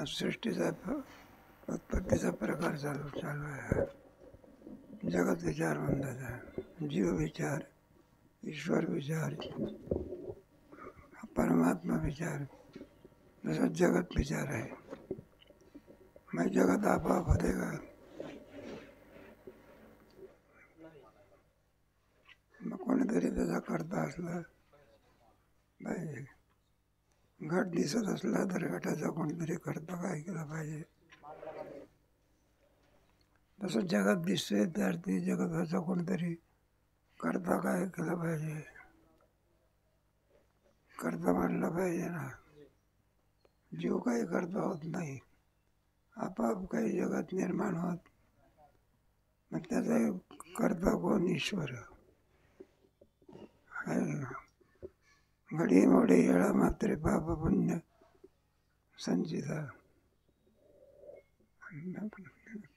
सृष्टीचा उत्पत्तीचा प्रकार चालू आहे. जगत विचार म्हणतात, जीव विचार, ईश्वर विचार, परमात्मा विचार, जसं जगत विचार आहे. मग जगत आपोआप होते का? मग कोणीतरी त्याचा करता असला पाहिजे. घट दिसत असला तर घटाचा कोणतरी करता काय केला पाहिजे. तसं जगत दिसतंय तर ते जगताचा कोणतरी करता काय केला पाहिजे. करता मानला पाहिजे ना. जीव काही करता होत नाही, आपोआप काही जगत निर्माण होत. मग त्याचा करता कोण? ईश्वर आहे. घडी मोडी येळा मात्रे पाप पुण्य संचिता.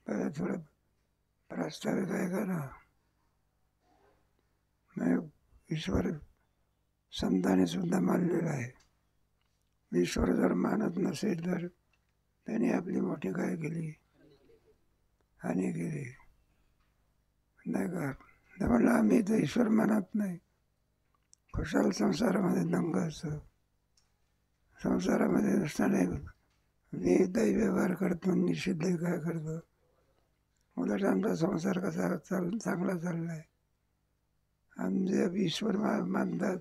थोडं प्रास्ताविक आहे का ना. ईश्वर संतांनी सुद्धा मानलेला आहे. ईश्वर जर मानत नसेल तर त्याने आपली मोठी काय केली? हानी केली नाही का. म्हणलं आम्ही तर ईश्वर मानत नाही. खुशाल संसारामध्ये दंग असतो. संसारामध्ये नसताना विहितही व्यवहार करतो, निषिद्धही काय करतो. उलट आमचा संसार कसा चांगला चाललाय. आमचे ईश्वर मानतात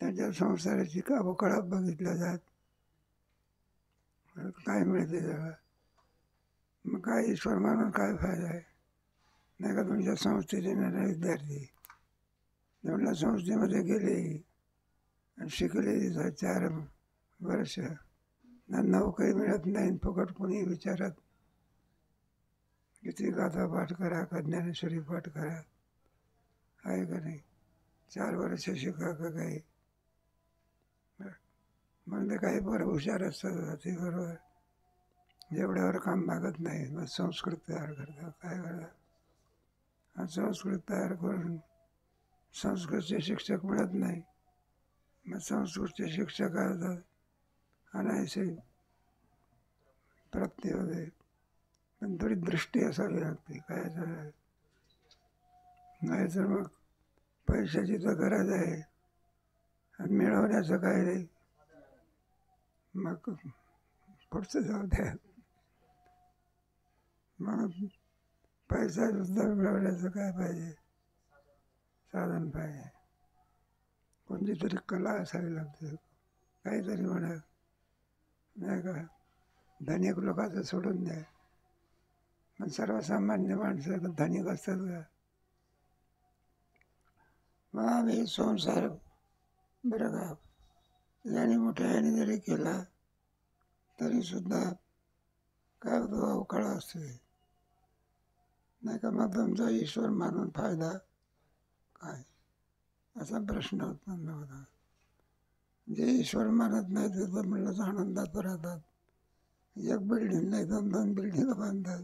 त्यांच्या संसाराची अवकळा बघितल्या जात. काय मिळते त्याला? मग काय ईश्वर मानून काय फायदा आहे? नाही का. तुमच्या संस्थेचे येणारे विद्यार्थी म्हटलं संस्थेमध्ये गेले आणि शिकले 4 वर्ष, नोकरी मिळत नाही. फुकट कोणी विचारत किती गाथा पाठ करा का ज्ञानेश्वरी पाठ करा आहे का नाही. 4 वर्ष शिका का काही. म्हणजे काही बरं हुशार असतात ते बरोबर जेवढ्यावर काम मागत नाही. मग संस्कृत तयार करतात. काय करतात? संस्कृत तयार करून संस्कृतचे शिक्षक मिळत नाही. मग संस्कृतचे शिक्षक आणायचे प्राप्ती वगैरे. पण थोडी दृष्टी असावी लागते. काय नाही तर मग पैशाची तर गरज आहे आणि मिळवण्याचं काय नाही. मग पुढचं जाऊ द्या. मग पैसा सुद्धा मिळवण्याचं काय पाहिजे? साधन पाहिजे. कोणती तरी कला असावी लागते. काहीतरी म्हणा नाही का. धनिक लोकांचं सोडून द्या. पण सर्वसामान्य माणसं धनिक असतात का? मग आम्ही संसार बरं का याने मोठ्या याने जरी केला तरी सुद्धा काय होतो? अवकाळा असते नाही का. मग तुमचा ईश्वर मानून फायदा काय असा प्रश्न उत्पन्न होता. जे ईश्वर मानत नाही ते तर म्हणलं आनंदात राहतात. 1 बिल्डिंग नाही 2-2 बिल्डिंग बांधतात.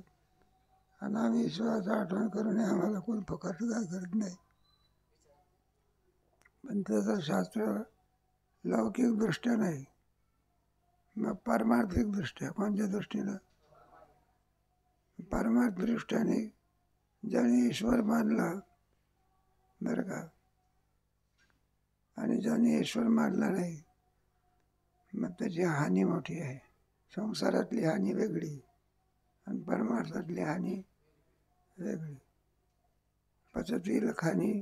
आणि आम्ही ईश्वराचं आठवण करून आम्हाला कोण फुकट काय करत नाही. पण त्याचं शास्त्र लौकिक दृष्ट्या नाही, मग पारमार्थिक दृष्ट्या. कोणत्या दृष्टीनं? पारमार्थिक दृष्ट्याने ज्याने ईश्वर मानला बरं का, आणि ज्याने ईश्वर मानला नाही मग त्याची हानी मोठी आहे. संसारातली हानी वेगळी आणि परमार्थातली हानी वेगळी. पचतील खाणी.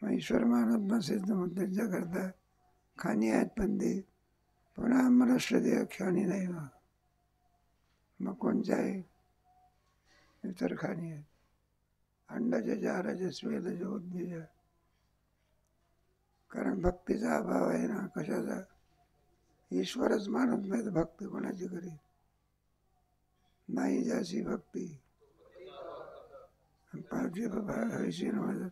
मग ईश्वर मानत नसेल तर मग त्यांच्याकरता खाणी आहेत पण ते पुन्हा मनुष्य खाणी नाही. मग कोणत्याही इतर खाणी आहेत. अंडाचे 4 स्वेदचे उद्बीज. कारण भक्तीचा अभाव आहे ना. कशाचा? ईश्वरच मानत नाही तर भक्ती कोणाची करी? नाही ज्याची भक्ती पाहिजे बाबा हयशी माझं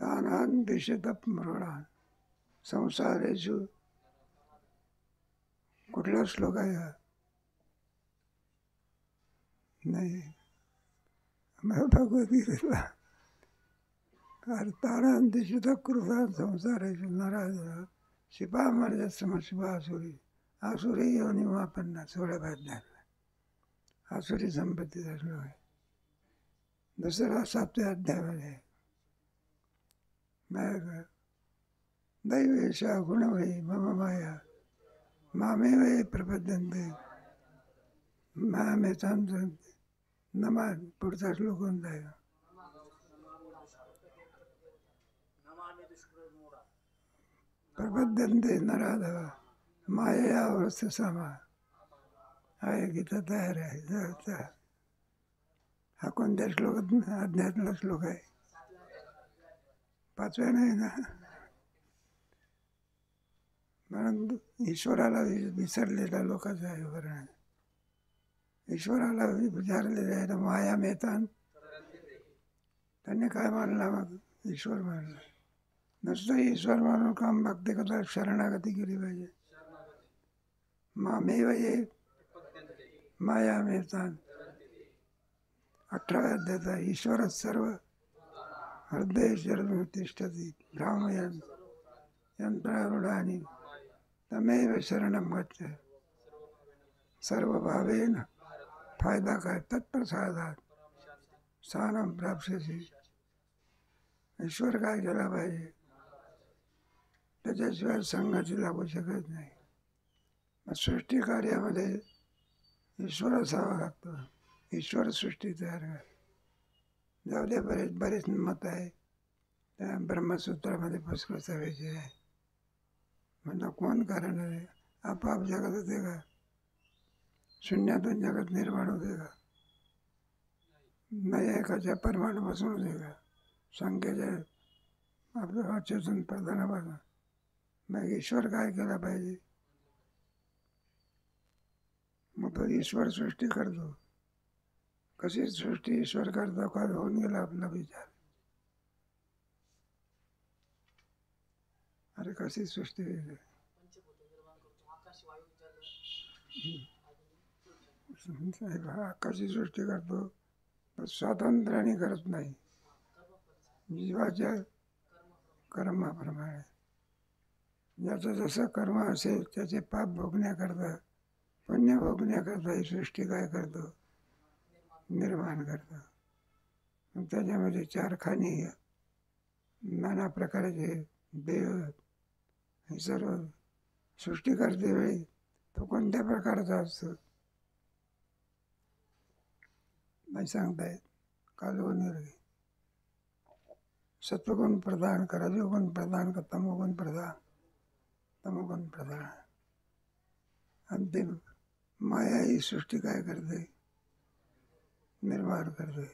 तानान दिशतप मृणान संसारेषु. कुठला श्लोक आहे हा? नाही भगवद्गीतेतला. तानान दिशत कृतान संसारेषु नाराज शिपा मर्याद शिपा असुरी आसुरी योनी वापरणार 16 आसुरी संपत्तीचा श्लोक आहे. दुसरा 7व्या अध्यायामध्ये दैवेशा गुणवै मम माया मामेव प्रपद्यन्ते मामे चांचन्ते नमा. पुढचा श्लोक कोणता आहे? प्रपद्यन्ते नराधव माया वस्तू सामा. आहे गीता तयार आहे. हा कोणत्या श्लोकात अध्यायातला श्लोक आहे? 5व्या नाही ना. म्हणून ईश्वराला विसरलेल्या लोकांचं आहे वर्णन. ईश्वराला विचारलेलं आहे ना, माया मेतान. त्यांनी काय मानला मग? ईश्वर मानला. नुसतं ईश्वर मानून काम भक्ती करता शरणागती केली पाहिजे. मामेव ये माया मेतान. 18व्या अध्यायाचा ईश्वरच सर्व हृदय शरण तिष्ठती भ्रामयन यंत्रारूढानि तमेव शरणं गच्छ. सर्व भावेन फायदा काय? तत्प्रसादात स्थानं प्राप्स्यसि. ईश्वर काय केला पाहिजे? त्याच्याशिवाय संघाची लागू शकत नाही. सृष्टी कार्यामध्ये ईश्वर असावा लागतो. ईश्वर सृष्टी तयार कर. जाऊ दे, बरेच मत आहे. त्या ब्रह्मसूत्रामध्ये पुष्कळचा विषय आहे. म्हणजे कोण कारण आहे? आपोआप जगत होते का? शून्यातून जगत निर्माण होते का? नाही. एकाच्या परमाणूपासून होते का? संख्येच्या आपलं अचेतन प्रधानापासून. मग ईश्वर काय केला पाहिजे? मग तो ईश्वर सृष्टी करतो. कशी सृष्टी ईश्वर करतो? का होऊन गेला आपला विचार. अरे कशी सृष्टी कशी सृष्टी करतो? स्वातंत्र्याने करत नाही. जीवाच्या कर्माप्रमाणे. ज्याचं जसं कर्म असेल त्याचे पाप भोगण्याकरता, पुण्य भोगण्याकरता ही सृष्टी काय करतो? निर्माण करतो. मग त्याच्यामध्ये 4 खाणी, नाना प्रकारचे देव, हे सर्व सृष्टी करते वेळी तो कोणत्या प्रकारचा असतो नाही सांगता येत. कालवून सत्वगुण प्रदान का, रजोगुण प्रदान का, तमोगुण प्रदान. अंतिम माया ही सृष्टी काय करते? निर्माण करते.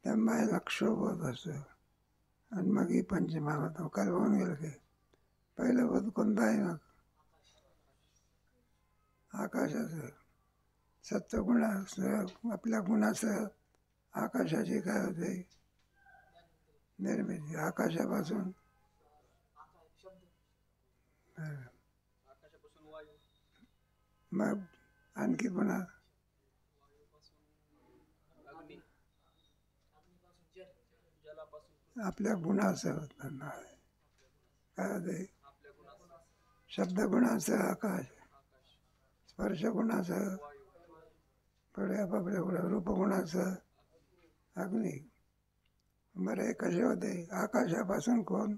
त्या मायाला क्षोभ होत असतो. आणि मग ही पंचमहाभूत काल होऊन गेलं की पहिलं बोध कोणता आहे? मग आकाशाचं. सत्वगुणासह आपल्या गुणासह आकाशाची काय होते? निर्मिती. आकाशापासून मग आणखी पुन्हा आपल्या गुणासह काय होते? शब्दगुणासह आकाश, स्पर्शगुणासह पुढे आपापल्या रूपगुणासह अग्नी. बरं, हे कसे होते? आकाशापासून कोण?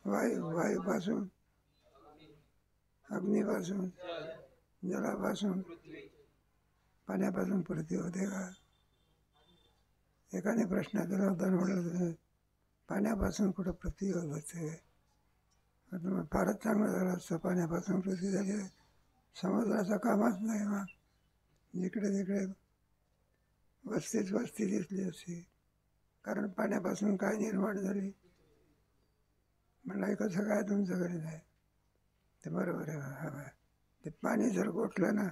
वायू, वायूपासून अग्नीपासून, जलापासून, पाण्यापासून पृथ्वी होते का? एकाने प्रश्न केला होता. म्हटलं पाण्यापासून कुठं पृथ्वी होत असते? फारच चांगलं झालं असतं पाण्यापासून पृथ्वी झाली. समुद्राचा कामच नाही. मग जिकडे तिकडे वस्ती दिसली असती. कारण पाण्यापासून काय निर्माण झाली? म्हणलं कसं काय तुमच्याकडे नाही? ते बरोबर आहे. ते पाणी जर गोठलं ना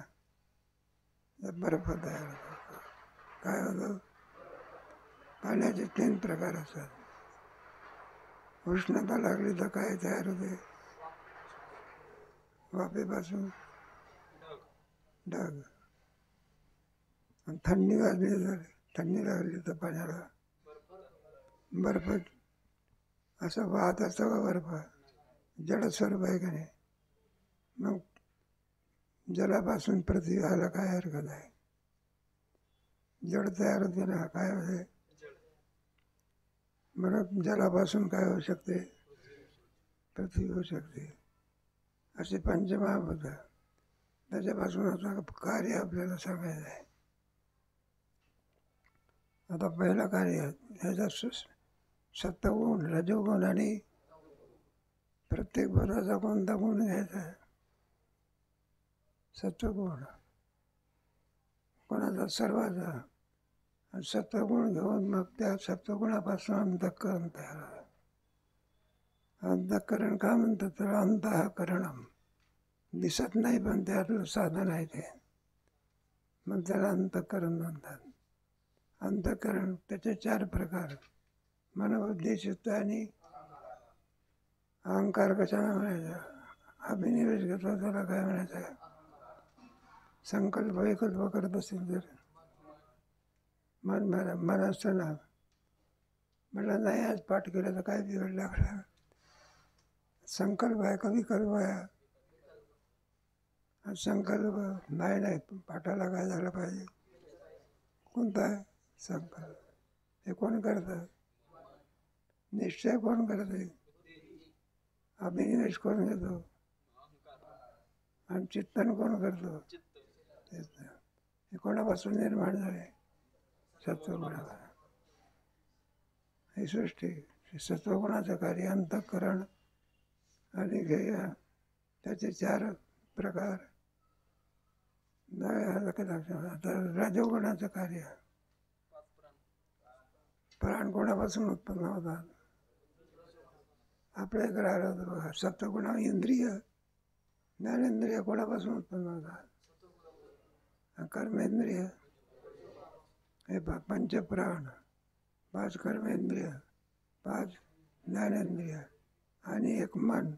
तर बर्फ तयार होतो. काय होतं? पाण्याचे 3 प्रकार असतात. उष्णता लागली तर काय तयार होते? वाफेपासून ढग. आणि थंडी लागली तर पाण्याला बर्फ. असं वाहत असतो का बर्फ? जड स्वरूप आहे का नाही? मग जलापासून पृथ्वी व्हायला काय हरकत आहे? जड तयार होते ना, काय होते? बरं, जलापासून काय होऊ शकते? पृथ्वी होऊ शकते. असे पंचमहाभूत. त्याच्यापासून आता कार्य आपल्याला सांगायचं आहे. आता पहिलं कार्य ह्याचा सत्वगुण, रजोगुण आणि प्रत्येक भराचा कोणता गुण घ्यायचा आहे? सत्वगुण. कोणाचा? सर्वाचा. आणि सत्वगुण घेऊन मग त्या सत्वगुणापासून अंतःकरण तयार होतं. अंतःकरण का म्हणतात? तर अंतःकरणम. दिसत नाही पण त्यातलं साधन आहे ते, मग त्याला अंतःकरण म्हणतात. अंतःकरण त्याचे 4 प्रकार: मनोबुद्धी, चित्त आणि अहंकार. कशाला म्हणायचा? अभिनिवेश घेतला त्याला काय म्हणायचं? संकल्प विकल्प करत असेल तर मन असतं ना, म्हटलं नाही आज पाठ केलं तर काय बिघडलं आपल्याला? संकल्प आहे का विकल्प आहे? संकल्प नाही पाठाला काय झालं पाहिजे? कोणता आहे संकल्प? हे कोण करतं? निश्चय कोण करते? अभिनिवेश कोण घेतो? आणि चिंतन कोण करतो? हे कोणापासून निर्माण झाले? सत्वगुणाला. ही सृष्टी सत्वगुणाचं कार्य अंतःकरण आणि ध्येय, त्याचे 4 प्रकार. आता रजोगुणाचं कार्य. प्राण कोणापासून उत्पन्न होतात? आपल्या इकडे आलं बघा, सत्वगुण इंद्रिय, ज्ञानेंद्रिय कोणापासून उत्पन्न होतात? कर्मेंद्रिय. हे पंचप्राण, 5 कर्मेंद्रिय, 5 ज्ञानेंद्रिय आणि 1 मन,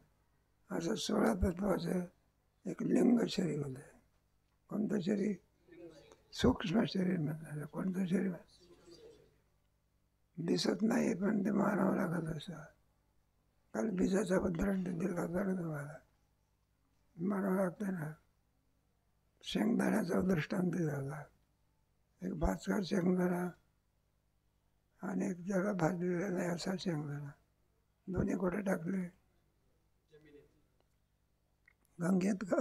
असं 16 तत्वाचं एक लिंग शरीर होतं. कोणतं शरीर? सूक्ष्म शरीर म्हणतात. कोणतं शरीर? दिसत नाही पण ते मानावं लागत असं. काल बीजाचा दृष्टांत दिला होता ना तुम्हाला, मानावं लागतं ना. शेंगदाण्याचा दृष्टांत दिला होता. एक भाजका शेंगदाणा आणि एक जरा भाजलेला नाही असा शेंगदाणा. दोन्ही कुठे टाकले? गंगेत का?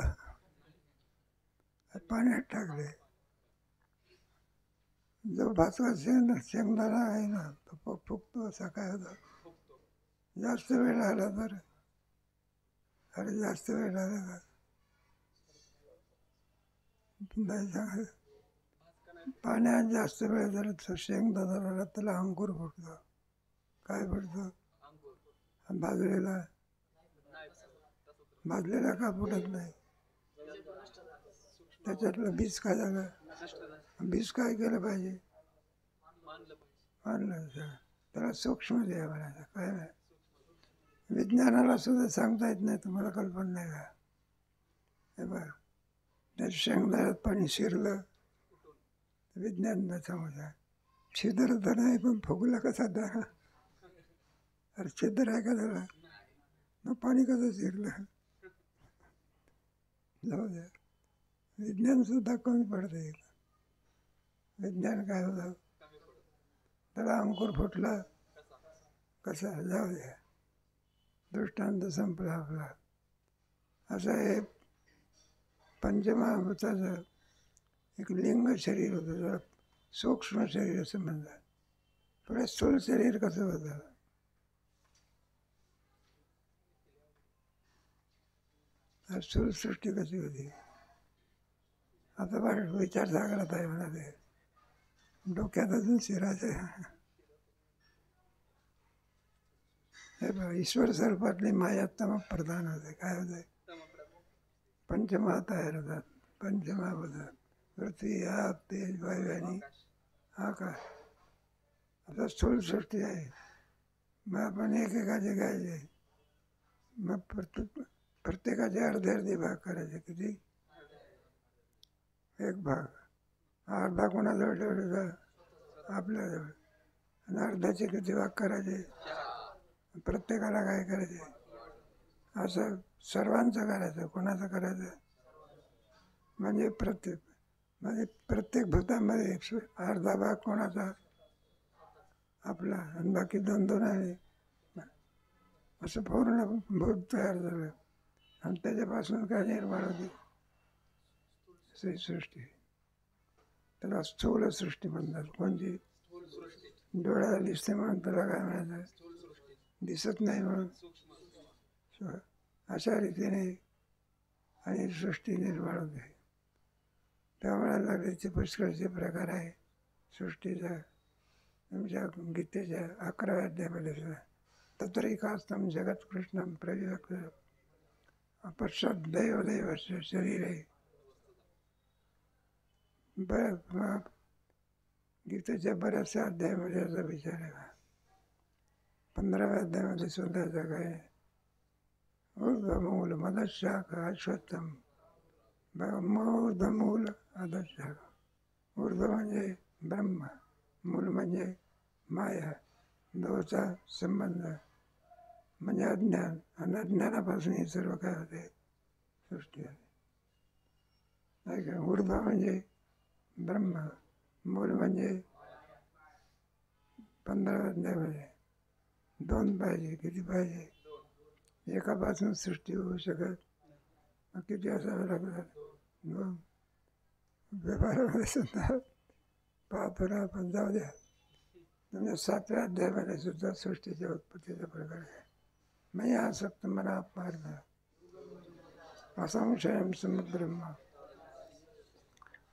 पाण्यात टाकले. जो भाजका शेंगदाणा आहे ना, तो फुगतो. असा काय होता? जास्त वेळ आला तर, अरे जास्त वेळ आला का नाही सांगत. पाण्यात जास्त वेळ झाला तर शेंगदाणा त्याला अंकुर फुटतो. काय फुटतो? भाजलेला का फुटत नाही? त्याच्यातलं बीज काय झालं? बीज काय केलं पाहिजे? मानलं. त्याला सूक्ष्म देह म्हणायचं. काय नाही, विज्ञानाला सुद्धा सांगता येत नाही. तुम्हाला कल्पना नाही का? हे बघ, त्या शेंगदाण्यात पाणी शिरलं, विज्ञान न सांगता छिद्र तर नाही पण फुगला कसा दारा? अरे छिद्र आहे का त्याला? मग पाणी कसं शिरलं? जाऊ द्या, विज्ञान सुद्धा कमी पडते. विज्ञान काय होतं? त्याला अंकुर फुटला कसा? जाऊ द्या, दृष्टांत संपला आपला. असं हे पंचमहाभूताचं एक लिंग शरीर होतं, जरा सूक्ष्म शरीर असं म्हणतात. पुढे स्थूल शरीर कसं होतं? स्थूल सृष्टी कशी होती? आता बरं विचार सागरात आहे म्हणा, ते डोक्यात अजून शिरायचं. हे बघ, ईश्वर स्वरूपातली माया तम प्रधान होते. काय होते? पंचमहा तयार होतात. पंचमहाभूतात पृथ्वी, आग, तेज, वायू आणि आकाश. आता स्थूल सृष्टी आहे. मग आपण एकेकाचे घ्यायचे, मग प्रत्येकाचे अर्धे अर्धे भाग करायचे. किती? 1 भाग. अर्धा कोणाजवळ ठेवला? आपल्याजवळ. आणि अर्ध्याचे किती भाग करायचे? प्रत्येकाला काय करायचे? असं सर्वांचं करायचं. कोणाचं करायचं? म्हणजे प्रत्येक भूतामध्ये अर्धा भाग कोणाचा? आपला. आणि बाकी 2-2 आहे. असं पूर्ण भूत तयार झालं. आणि त्याच्यापासून काय निर्माण होती? सृष्टी. त्याला स्थूल सृष्टी म्हणतात. कोणती? डोळ्याला दिसते म्हणून त्याला काय म्हणायचं? दिसत नाही म्हणून. अशा रीतीने आणि सृष्टी निर्माण होते. त्यामुळे लागल्याचे पुष्कळचे प्रकार आहे सृष्टीचा. तुमच्या गीतेच्या 11व्या अध्यायामध्ये सुद्धा तत्रैकास्तं जगत्कृष्णं प्रविभक्त अपश्चात दैवदेवस्य शरीरे. गीतेच्या बऱ्याचशा अध्यायामध्ये याचा विचार आहे. 15व्या अध्यायामध्ये सुद्धा याचा काय? ऊर्ध्वमूल मदशाखा अश्वत्थम. ऊर्ध्वमूल अधशाखा. ऊर्ध्व म्हणजे ब्रह्म, मूल म्हणजे माया. दोचा संबंध म्हणजे अज्ञान. आणि अज्ञानापासून हे सर्व काय होते? सृष्टी होते. ऊर्ध्व म्हणजे ब्रह्म, मूल म्हणजे 15व्या अध्यायामध्ये 2 पाहिजे. किती पाहिजे? एकापासून सृष्टी होऊ शकत. मग किती असावं लागतात? 2. व्यवहारामध्ये सुद्धा पाहतो ना आपण. जाऊ द्या. म्हणजे 7व्या अध्यायामध्ये सुद्धा सृष्टीच्या उत्पत्तीचा प्रकार आहे. मग आसक्त मना पार्थ असंशयम समुद्रम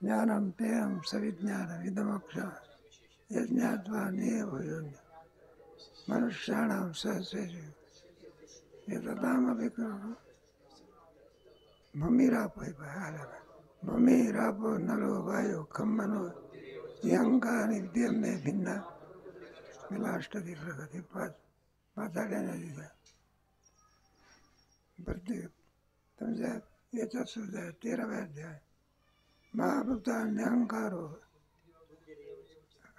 ज्ञानम तेयम सविज्ञानम इदमोक्ष यज्ञात्वा नियम मनुष्याणां सहस्रेषु एतदामपि भूमिरापो भूमिरापो नलो वायो खम मनो अहंकार विद्यम में भिन्ना. मला अष्टधी प्रगती 5 आड्याने दिल्या. प्रत्येक तुमच्या याच्यात सुद्धा 13व्या अध्याय महाभूतान्य अहंकारो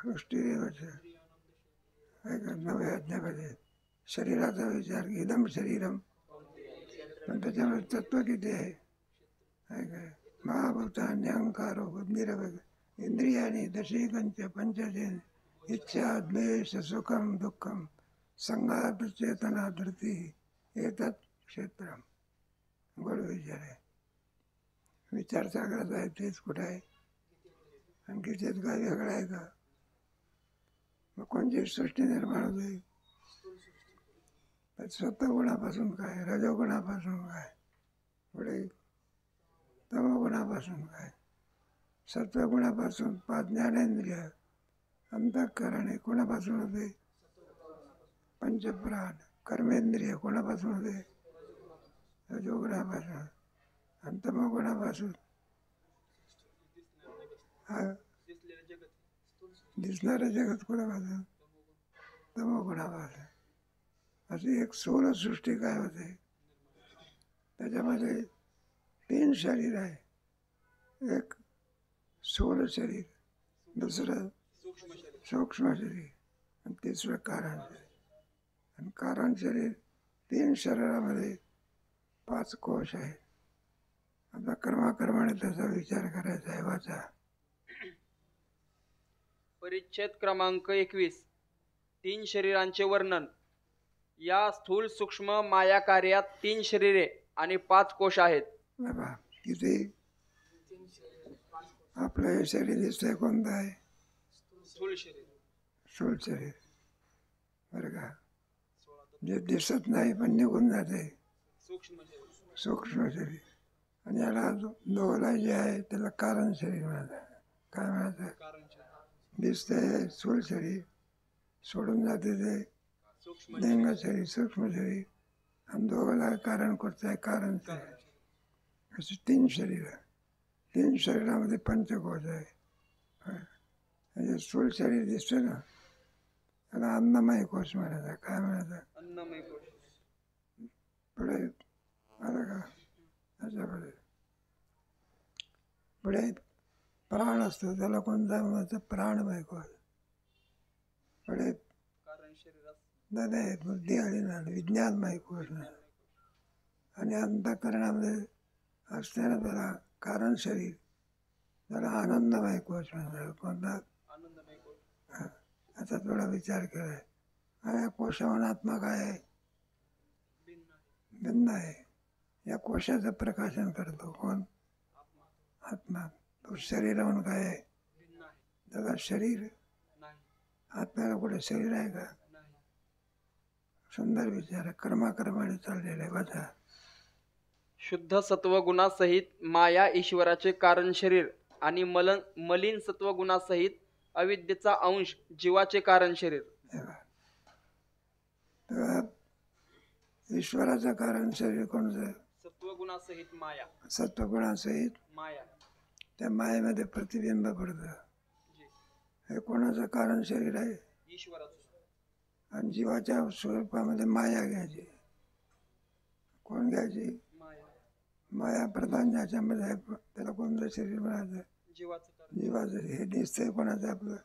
सृष्टीदेवच. 9व्या अध्यायामध्ये शरीराचा विचार. इदम शरीरम. पण त्याच्यामध्ये तत्व किती आहे? काय? महाभूतान्य अहंकारो बुद्धिरव इंद्रियाणी दशेकंच पंचजेन इच्छा द्वेष सुखम दुःखम संघात चेतना धृती एतत् क्षेत्रम. गोड विचार आहे. विचार सागराचा आहे तेच कुठं आहे? आणखी तेच काय वेगळं आहे का? मग कोणती सृष्टी निर्माण होते? सत्वगुणापासून काय? रजोगुणापासून काय? पुढे तमोगुणापासून काय? सत्वगुणापासून 5 ज्ञानेंद्रिय अंतःकरण आहे. कोणापासून होते? पंचप्राण. कर्मेंद्रिय कोणापासून होते? रजोगुणापासून. आणि तमोगुणापासून दिसणारं जगत कोणापासून? तमोगुणापासून. अशी एक स्थूल सृष्टी काय होते? त्याच्यामध्ये 3 शरीर आहे. एक स्थूल शरीर, दुसरं सूक्ष्म शरीर आणि तिसरं कारण शरीर. आणि कारण शरीर 3 शरीरामध्ये 5 कोश आहेत. आता क्रमाक्रमाने त्याचा विचार करायचा आहे. वाचा. परिच्छेद क्रमांक 21. 3 शरीरांचे वर्णन. या स्थूल सूक्ष्म माया कार्यात 3 शरीरे आणि 5 कोश आहेत. बाबा किती? आपलं हे शरीर दिसतंय कोणतं आहे? स्थूल शरीर. स्थूल शरीर. बरं का? जे दिसत नाही पण निघून जाते सूक्ष्म शरीर. आणि याला दोघाला जे आहे त्याला कारण शरीर म्हणतात. काय म्हणायचं? दिसतंय स्थूल शरीर, सोडून जाते ते लिंग शरीर सूक्ष्म शरीर. आणि दोघाला कारण करत आहे कारण शरीर. अशी 3 शरीर. 3 शरीरामध्ये पंचकोश आहे. म्हणजे स्थूल शरीर दिसतं ना त्याला अन्नमय कोश म्हणायचं. काय म्हणायचं? अन्नमय कोश. पुढे आलं का? अशामध्ये पुढे प्राण असतो त्याला कोणता म्हणायचं? प्राणमय कोश. पुढे कारण शरीरात नाही बुद्धी आणि विज्ञानमय कोश. आणि अंतःकरणामध्ये असणारा त्याला कारण शरीर, त्याला आनंदमय कोश म्हणतात. कोणता? आनंदमय कोश. आता थोडा विचार केलाय. हा या कोशाहून आत्मा काय आहे? भिन्न आहे. भिन्न आहे. या कोशाचं प्रकाशन करतो कोण? आत्मा. आत्मा. तो शरीराहून काय आहे? भिन्न आहे. त्याला शरीर नाही. आत्म्याला कुठे शरीर आहे का? नाही. सुंदर विचार आहे. कर्माकर्माने चाललेला आहे. बघा, शुद्ध सत्वगुणासहित माया ईश्वराचे कारण शरीर आणि मलिन सत्वगुणासहित अविद्येचा अंश जीवाचे कारण शरीर. तेव्हा ईश्वराचं कारण शरीर कोणतं? सत्वगुणासहित माया. सत्वगुणासहित माया. त्या मायेमध्ये प्रतिबिंब पडतं. जी. हे कोणाचं कारण शरीर आहे? ईश्वराचं. आणि जीवाच्या स्वरूपामध्ये माया घ्यायची. कोण घ्यायची? माया. माया प्रधान ज्याच्यामध्ये आहे त्याला कोणतं शरीर म्हणायचं? जीवाचं कारण. जीवाचं. हे दिसतंय कोणाचं? आपलं.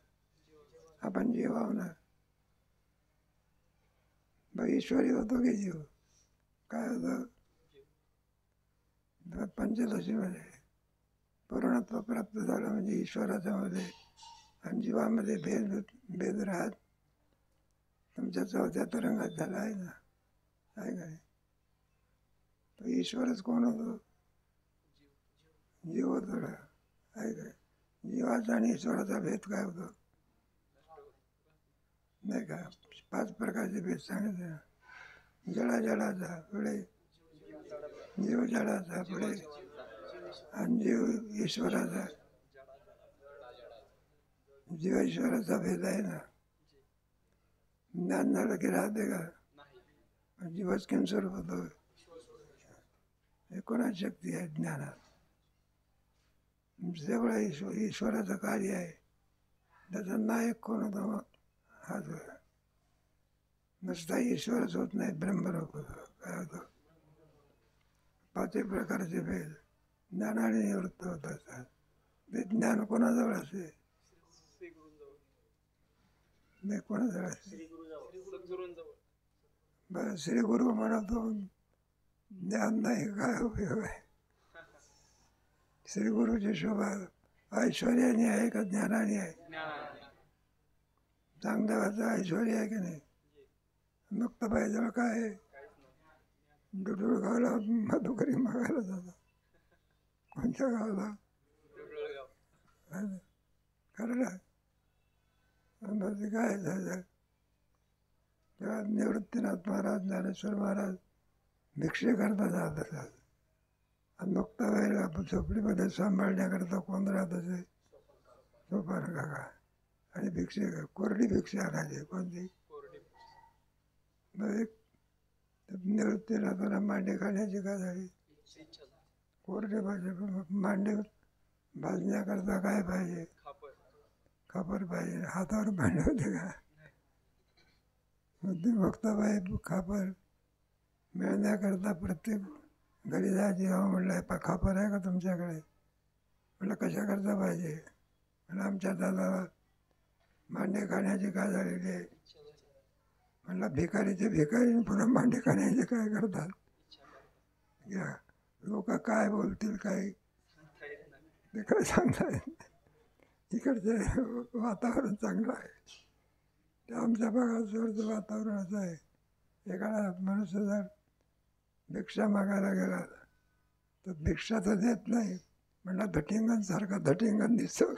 आपण जीव आहो ना. मग ईश्वरी होतो की जीव? काय होतं? पंचदशीमध्ये पूर्णत्व प्राप्त झालं म्हणजे ईश्वराच्या मध्ये आणि जीवामध्ये भेद राहत तुमच्या चौथ्या तरंगात झाला आहे ना. आहे काय? तो ईश्वरच कोण होतो? जीव होतो ना. आहे काय? जीवाचा आणि ईश्वराचा भेद काय होतो? नाही का? 5 प्रकारचे भेद सांगितले ना. जडाचा पुढे, जीव जडाचा पुढे, आणि जीव ईश्वराचा. जीव ईश्वराचा भेद आहे ना. ज्ञान झालं की राहते का? जीवच किम स्वरूप होतो. हे कोणाची शक्ती आहे ज्ञानात? जेवढं ईश्वराचं कार्य आहे त्याचा नायक कोण होता? मग हा जो नुसता ईश्वरच होत नाही, ब्रह्मरूप होतो. काय होतं? 5 प्रकारचे भेद ज्ञानाने निवृत्त होत असतात. ते ज्ञान कोणाजवळ असते? नाही, कोणाजवळ असते? बरं, श्री गुरु म्हणतो ज्ञान नाही काय उपयोग आहे? श्री गुरुची शोभा ऐश्वर्याने आहे का ज्ञानाने आहे? चांगलं ऐश्वर्य आहे की नाही? मुक्त पाहिजे काय आहे? डुडुळ गावला मधुकरी मागायला जातो. कोणत्या गावाला? खरं ना. काय झालं तेव्हा निवृत्तीनाथ महाराज, ज्ञानेश्वर महाराज भिक्षे करता जात असतात. आणि मुक्त वेळेला झोपडीमध्ये सांभाळण्याकरता कोण राहत असे? सोपान काका. आणि भिक्षे कोरडी भिक्षे आणायची. कोणती? मग एक निवृत्तीनाथाला मांडे खाण्याची काय झाली? कोरडे पाहिजे. मांडे भाजण्याकरता काय पाहिजे? खापर पाहिजे. हातावर भांडे होते का? मग ते भक्ताबाई खापर मिळण्याकरता प्रत्येक घरी जायची. हो म्हणलं, खापर आहे का तुमच्याकडे? म्हणलं, कशाकरता पाहिजे? म्हणलं, आमच्या दादाला मांडे खाण्याची काय झालेली आहे. म्हणलं, भिकारी पुन्हा मांडे खाण्याचे काय करतात? घ्या, लोक काय बोलतील काय ते काय सांगता येत नाही. इकडचे वातावरण चांगलं आहे. ते आमच्या भागात वातावरण असं आहे. एखादा मनुष्य जर भिक्षा मागायला गेला तर भिक्षा तर देत नाही. म्हणला, धटिंगनसारखा धटिंगन दिसतो.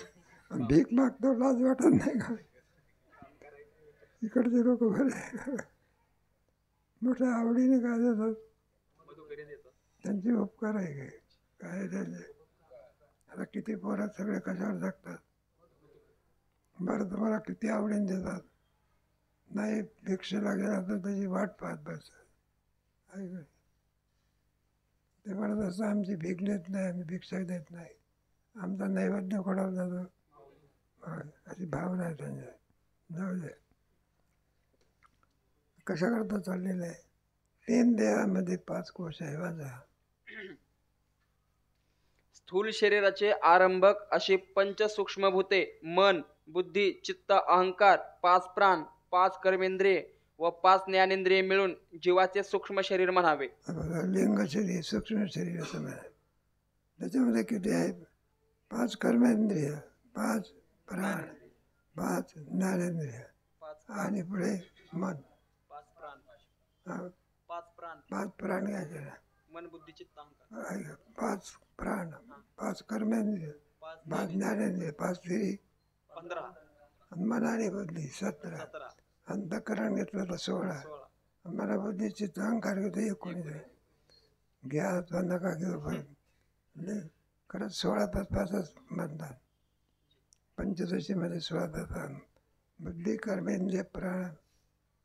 भीक मागतो, लाज वाटत नाही का? इकडचे लोक बरे मोठ्या आवडीने काय देतात? त्यांचे उपकार आहे काय? काय त्यांचे? आता किती पोरात सगळे कशावर जगतात? बरं, तुम्हाला किती आवडीने देतात? नाही, भिक्षेला गेला तर त्याची वाट पाहत बसतात. आहे काय? ते म्हणत असं आमची भीक देत नाही, आम्ही भिक्षा देत नाही, आमचा नैवेद्य कोणाला जातो. अशी भावना आहे त्यांच्या. जाऊ दे. कशा करता चाललेलं आहे? 3 देहामध्ये 5 कोश आहे. वाजा. स्थूल शरीराचे आरंभक अशी पंचसूक्ष्मभूते मन, बुद्धी, चित्त, अहंकार, 5 प्राण, 5 कर्मेंद्रिये व 5 ज्ञानेंद्रिये मिळून जीवाचे सूक्ष्म शरीर म्हणावे. बघा, लिंग शरीर सूक्ष्म शरीर असं म्हणा. त्याच्यामध्ये किती आहे? 5 कर्मेंद्रिय, 5 प्राण, 5 ज्ञानेंद्रिय आणि पुढे मन. 5 प्राण, हा, 5 प्राण, 5 प्राण घ्यायचे ना. मन बुद्धी चित्त अहंकार. 5 प्राण, 5 कर्मेंद्रिय, 5 ज्ञानेंद्रिय, 5 फिरी, 15, मनाने बुद्धी 17, 17, अंतःकरण घेतलं तर 16, 16, मला बुद्धीची अहंकार घेतो 19. घ्या अथवा नका घेऊ, पण खरंच 16 तास 5च म्हणतात. पंचदशीमध्ये 16 तास. बुद्धी कर्मेंद्रिय प्राण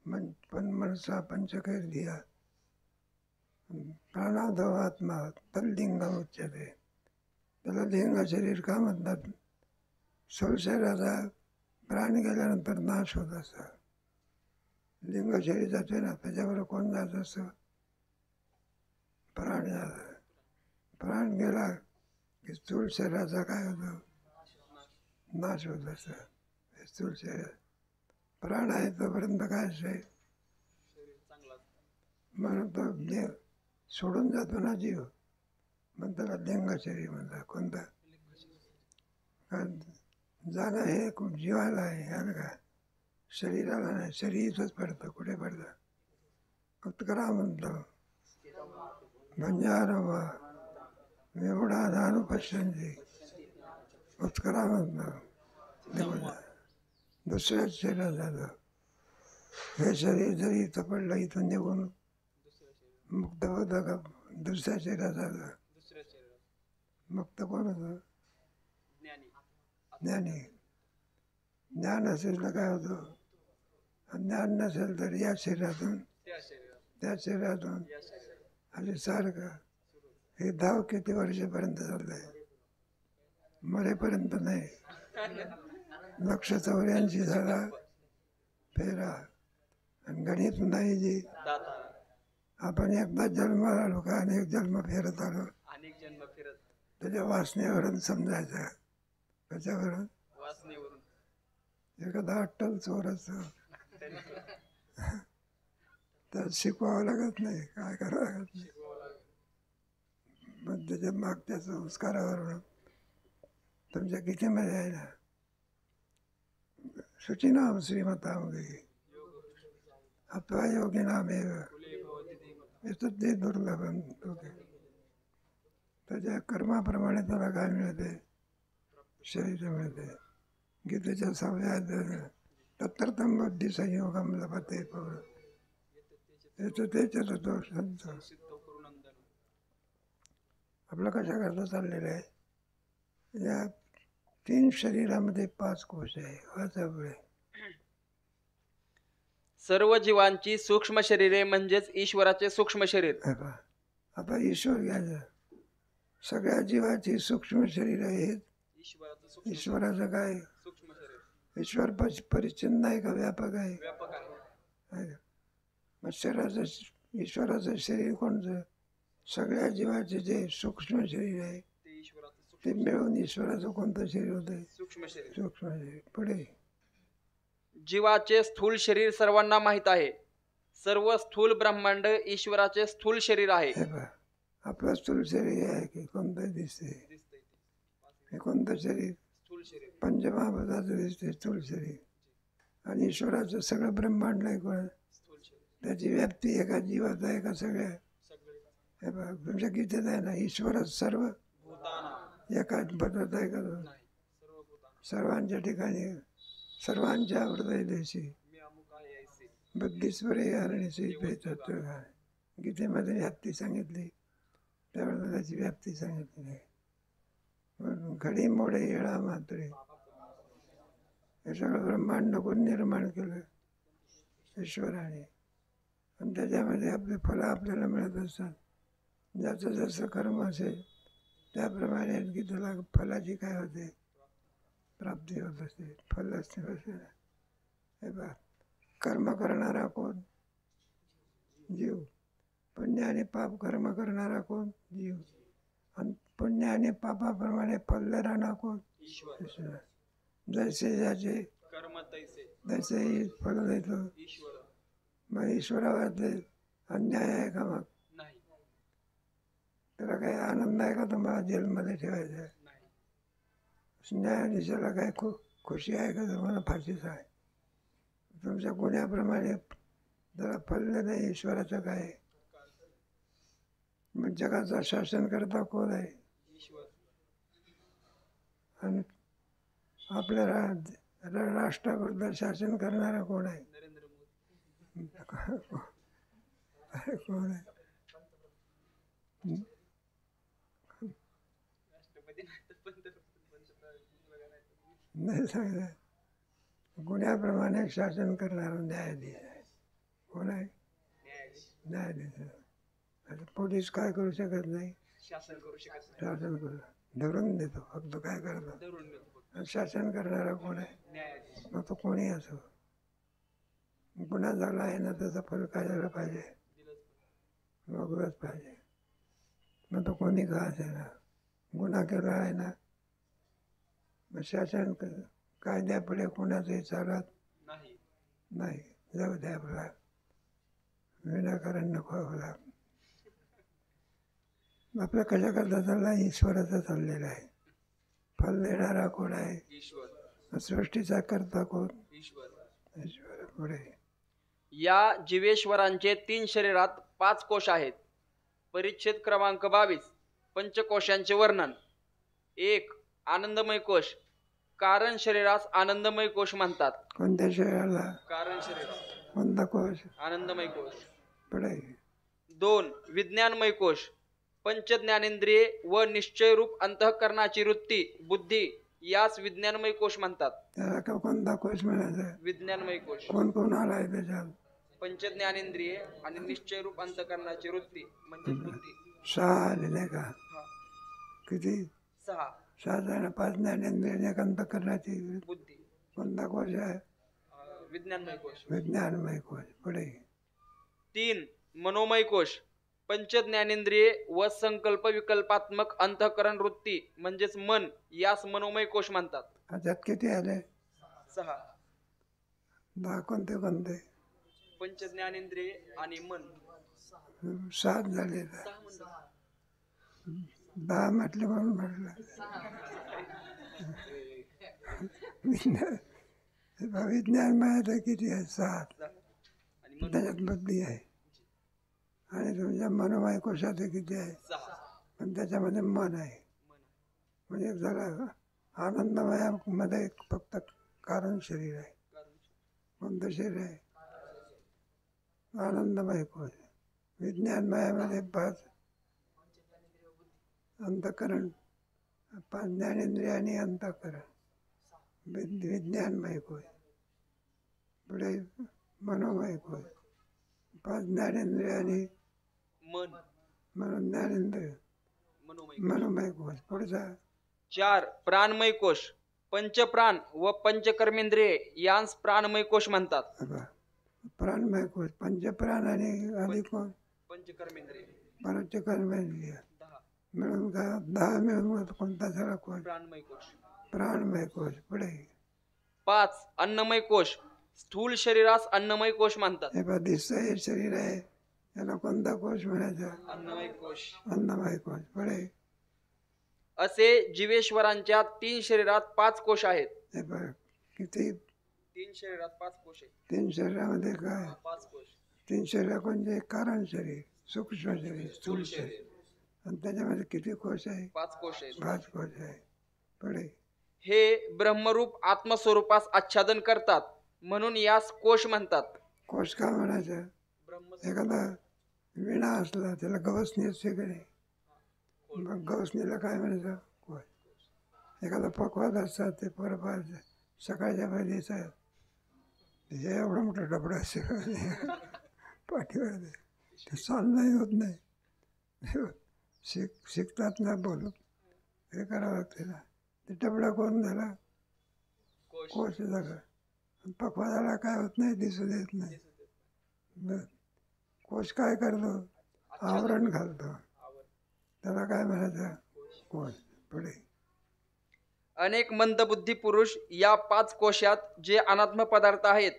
मन पण मनसा पंचकर धिया प्राणादो आत्मा तल्लिंग उच्यते. त्याला लिंग शरीर का म्हणतात? स्थूल शरीराचा प्राण गेल्यानंतर नाश होत असतं. लिंग शरीर जाते ना, त्याच्याबरोबर कोण जात असतं? प्राण जात. प्राण गेला की स्थूल शरीराचा काय होतं? नाश होत असतं. स्थूल शरीर प्राण आहे तोपर्यंत काय असते? म्हणून तो सोडून जातो ना जीव, मग त्याला लिंग शरीर म्हणतात. कोणतं? कारण जाणं हे खूप जीवाला आहे, आणि का शरीराला नाही. शरीर इथंच पडतं. कुठे पडतं? उत्करा म्हणतो भंजारवा एवढा अनुपश्यंती उत्करा म्हणतो. दुसऱ्याच शरीरात जातं. हे शरीर जरी इथं पडलं, इथून निघून मुक्त होतं का? दुसऱ्या शरीरात जातं. मुक्त कोण होतं? ज्ञानी. ज्ञान असेल तर काय होतं? ज्ञान नसेल तर या शरीरातून त्या शरीरातून असे सारखं हे धाव किती वर्षापर्यंत चाललंय? मरेपर्यंत नाही. 184 झाला फेरा, आणि गणित नाही जी. आपण एकदा जन्माला आलो का अनेक जन्म फेरत आलो. अनेक जन्म फिरत त्याच्या वासनेवरून समजायचं. त्याच्यावरून वासनेवरून एखादा अट्टल चोर असतो, त्याला शिकवावं लागत नाही, काय करावं लागत नाही. मग त्याच्या मागच्या संस्कारावरून तुमच्या कितीमध्ये आहे ना, शुचिनाम श्रीमतामगे अथवा योगिनामेव याचं ते दुर्लभम. त्याच्या कर्माप्रमाणे त्याला काय मिळते? शरीर मिळते. गीतेच्या 6व्या अध्यायात तत्रतम बुद्धी संयोगम लभते पौर याचं त्याच्यात होतो संत. आपलं कशा करता चाललेलं आहे? या 3 शरीरामध्ये 5 कोश आहे. वाचा पुढे. सर्व जीवांची सूक्ष्म शरीरे म्हणजेच ईश्वराचे सूक्ष्म शरीर. आता ईश्वर घ्यायचं. सगळ्या जीवाची सूक्ष्म शरीर आहेत. ईश्वराचं काय? सूक्ष्म शरीर ईश्वर परिच्छिन्न आहे का व्यापक आहे? व्यापक आहे. मग ईश्वराचं शरीर कोणतं? सगळ्या जीवाचे जे सूक्ष्म शरीर आहे ते मिळून ईश्वराचं कोणतं शरीर होतं? सूक्ष्म शरीर. सूक्ष्म शरीर. पुढे जीवाचे स्थूल शरीर सर्वांना माहित आहे. सर्व स्थूल ब्रह्मांड ईश्वराचे स्थूल शरीर आहे. हे पहा, आपलं स्थूल शरीर आहे की कोणतं दिसते? हे कोणतं शरीर? स्थूल शरीर. पंचमहाभूताचं दिसते स्थूल शरीर. आणि ईश्वराचं सगळं ब्रह्मांड आहे कोण? त्याची व्याप्ती एका जीवात आहे का सगळ्या? हे बघ, तुमच्या गीतेत आहे ना, ईश्वर सर्व एकाच पदार्थ आहे का? सर्वांच्या ठिकाणी, सर्वांच्या हृदय देशी बुद्धीस्वरे हरणीशी तत्व. गीतेमध्ये व्याप्ती सांगितली, त्यावेळेला त्याची व्याप्ती सांगितली नाही. घडी मोडे येळा मात्रे हे सगळं ब्रह्मांड कोण निर्माण केलं? ईश्वराने. आणि त्याच्यामध्ये आपले फलं आपल्याला मिळत असतात. ज्याचं जसं कर्म असेल त्याप्रमाणे गीतेला फलाची काय होते? प्राप्ती होत असते. फल असते. हे बघ, कर्म करणारा कोण? जीव. पुण्य आणि पाप कर्म करणारा कोण? जीव. आणि पुण्य आणि पापाप्रमाणे फल देणारा कोण? ईश्वर. जैसे ज्याचे कर्म तैसे तैसे फल देतो. मग ईश्वरावरती अन्याय आहे का? मग नाही. त्याला काही आनंद आहे का तुम्हाला जेलमध्ये ठेवायचं आहे? नाही. न्यायाधीशाला काय खुशी आहे का तुम्हाला फाशीच आहे? तुमच्या गुन्ह्याप्रमाणे त्याला फललं नाही. ईश्वराचं काय आहे? मग जगाचं शासन करता कोण आहे? ईश्वर. आणि आपल्या राष्ट्राबद्दल शासन करणारा कोण आहे? नरेंद्र मोदी. कोण आहे? राष्ट्रपती नाही तर पंतप्रधान. नाही सांगता. गुन्ह्याप्रमाणे शासन करणारा न्यायाधीश आहे. कोण आहे? न्यायाधीश. न्यायाधीश. आता पोलीस काय करू शकत नाही. शासन करू शकत नाही. शासन करू धरून देतो फक्त. काय करतो? धरून देतो. आणि शासन करणारा कोण आहे? न्यायाधीश. मग तो कोणी असो. गुन्हा झाला आहे ना, त्याचं फल काय झालं पाहिजे? भोगलंच पाहिजे. मग तो कोणी का असेल ना, गुन्हा केला आहे ना, मग शासन कायद्यापुढे कोणाचंही चालत नाही. नाही. जाऊ द्या आपला विनाकारण नको आपला. आपलं कशा करता चालला? ईश्वराचा चाललेला आहे. फल देणारा कोण आहे? ईश्वर. सृष्टीचा करता कोण? ईश्वर. ईश्वर. पुढे या जीवेश्वरांचे 3 शरीरात 5 कोश आहेत. परिच्छेद क्रमांक 22. पंचकोशांचे वर्णन. 1. आनंदमय कोश. कारण शरीरास आनंदमय कोश म्हणतात. कोणत्या शरीराला? कारण शरीरास कोणता कोश? आनंदमय कोश. पुढे 2. विज्ञानमय कोश. पंच ज्ञानेंद्रिये व निश्चयरूप अंतःकरणाची वृत्ती बुद्धी यास विज्ञानमय कोश म्हणतात. त्याला का कोणता कोश म्हणायचा? विज्ञानमय कोश. कोण कोण आलाय त्याच्यात? पंच ज्ञानेंद्रिये आणि निश्चयरूप अंतःकरणाची वृत्ती म्हणजे बुद्धी. 6 आलेले का? हा. किती? 6. 6 जण 5 ज्ञानेंद्रिय करण्याची बुद्धी. कोणता कोश आहे? विज्ञानमय कोश. विज्ञानमय कोश. पुढे 3. मनोमय कोश. पंच ज्ञानेंद्रिये व संकल्प विकल्पात्मक अंतःकरण वृत्ती म्हणजेच मन यास मनोमय कोश म्हणतात. ह्याच्यात किती आले? 6. 10 कोणते कोणते? पंच ज्ञानेंद्रिये आणि मन. 7 झाले. 10 म्हटले म्हणून म्हटलं. विज्ञानमय तर किती आहे? 7. त्याच्यात बुद्धी आहे. आणि तुमच्या मनोमय कोशात किती आहे? 6. पण त्याच्यामध्ये मन आहे. म्हणजे झालं आनंदमयामध्ये फक्त कारण शरीर आहे. कोणतं शरीर आहे? आनंदमय कोश. विज्ञानमयामध्ये 5 अंतःकरण, 5 ज्ञानेंद्रिय आणि अंतःकरण. विज्ञानमय कोश. पुढे मनोमय कोश. 5 ज्ञानेंद्रिय आणि मन. म्हणून ज्ञानेंद्रिय मनोमय कोश. पुढचा 4. प्राणमय कोश. पंचप्राण व पंचकर्मेंद्रिये यांस प्राणमय कोश म्हणतात. प्राणमय कोश. पंचप्राण आणि आधी कोण? पंचकर्मेंद्रिय. पंचकर्मेंद्रिय 10. मिळून का 10 मिळून कोणता झाला कोश? प्राणमय कोश. प्राणमय कोश. पुढे 5. अन्नमय कोश. स्थूल शरीरास अन्नमय कोश म्हणतात. हे पण दिसतं हे शरीर आहे, याला कोणता कोश म्हणायचा? अन्नमय कोश. अन्नमय कोश. पुढे असे जीवेश्वरांच्या 3 शरीरात 5 कोश आहेत. हे बघ किती? 3 शरीरात 5 कोश आहेत. 3 शरीरामध्ये काय? 5 कोश. 3 शरीर म्हणजे कारण शरीर, सूक्ष्म शरीर, स्थूल शरीर. आणि त्याच्यामध्ये किती कोश आहे? 5 कोश आहेत. 5 कोश आहे. पुढे हे ब्रह्मरूप आत्मस्वरूपास आच्छादन करतात म्हणून यास कोश म्हणतात. कोश का म्हणायचं? एखादा विणा असला त्याला गवसणी असते की नाही, मग गवसणीला काय म्हणायचं? कोश. एखादा पकवाद असतात ते परपार सकाळच्या वेळेस हे एवढं मोठं डबडं असेल पाठीवर ते चालणंही होत नाही. शिकतात ना बोलून हे करावं लागते ना. ते डबडा कोण झाला? कोश झाला. पकवादाला काय होत नाही, दिसू देत नाही. कोश काय करतो? आवरण घालतो. त्याला काय म्हणायचं? कोश. पुढे अनेक मंदबुद्धी पुरुष या 5 कोशात जे अनात्म पदार्थ आहेत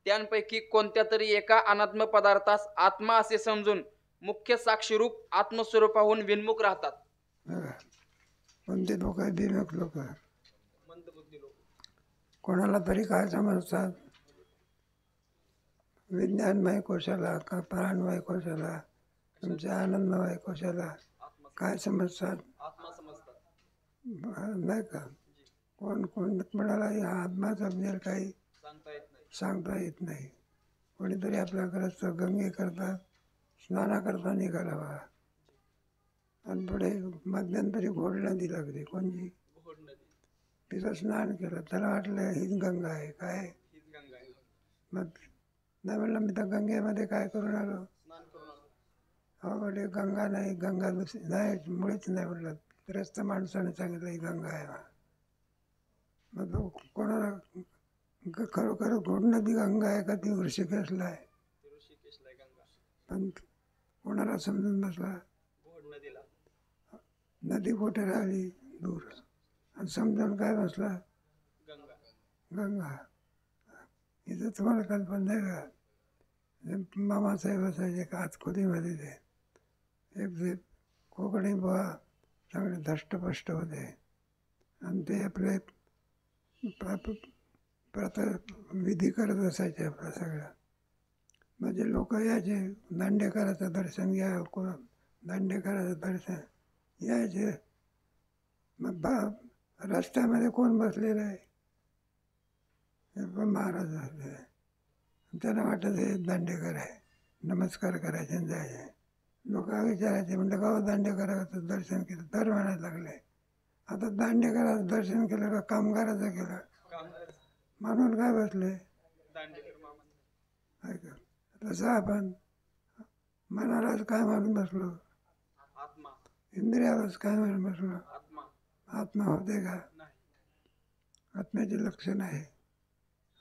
त्यांपैकी कोणत्या तरी एका अनात्म पदार्थास आत्मा असे समजून मुख्य साक्षीरूप आत्मस्वरूपाहून विन्मुख राहतात. बघा, कोणते लोक आहे बिनक लोक, कोणाला तरी काय समजतात, विज्ञानमय कोशाला का प्राणमय कोशाला, तुमच्या आनंदमय कोशाला काय समजतात आत्मा समजतात. नाही का? कोण कोण कोणाला हा आत्मा समजेल काही सांगता येत नाही. सांगता येत नाही. कोणीतरी आपल्या घरात गंगेकरता स्नानाकरता निघाला बा, आणि पुढे मध्यंतरी घोड नदी लागली कोणची, घोड नदी, तिथं स्नान केलं, त्याला वाटलं हीच गंगा आहे काय. हीच गंगा आहे. मग नाही म्हणलं मी तर गंगेमध्ये काय करून आलो. स्नान करून आलो. हो म्हणजे गंगा नाही, गंगा दुसरी नाही, मुळीच नाही म्हणलं. त्रस्त माणसाने सांगितलं ही गंगा आहे बा. मग तो कोणाला खरोखर घोड नदी गंगा आहे का ती ऋषिकेशला आहे, ती ऋषिकेशला आहे गंगा, पण कोणाला समजून बसला घोड नदीला. नदी कुठे राहिली दूर, आणि समजून काय बसला गंगा. गंगा. इथं तुम्हाला कल्पना नाही का, मामासाहेब असायचे का आतखोलीमध्ये ते एक जे कोकणी बुवा चांगले धष्टपुष्ट होते, आणि ते आपले प्रथा विधी करत असायचे आपलं सगळं. म्हणजे लोक यायचे, दांडेकराचं दर्शन घ्या, कोण दांडेकराचं दर्शन यायचे. मग रस्त्यामध्ये कोण बसलेलं आहे, हे पण महाराज बसलेले आहे. त्यांना वाटत हे दांडेकर आहे, नमस्कार करायचे आणि जायचे. लोक विचारायचे, म्हणलं गाव दांडेकराचं दर्शन केलं तर म्हणायला लागले. आता दांडेकराचं दर्शन केलं का कामगाराचं केलं, म्हणून काय बसले ऐका. तसं आपण मनालाच काय म्हणून बसलो, आत्मा, इंद्रियालाच काय म्हणून बसलो. आत्मा, आत्मा होते का? आत्म्याचे लक्षण आहे.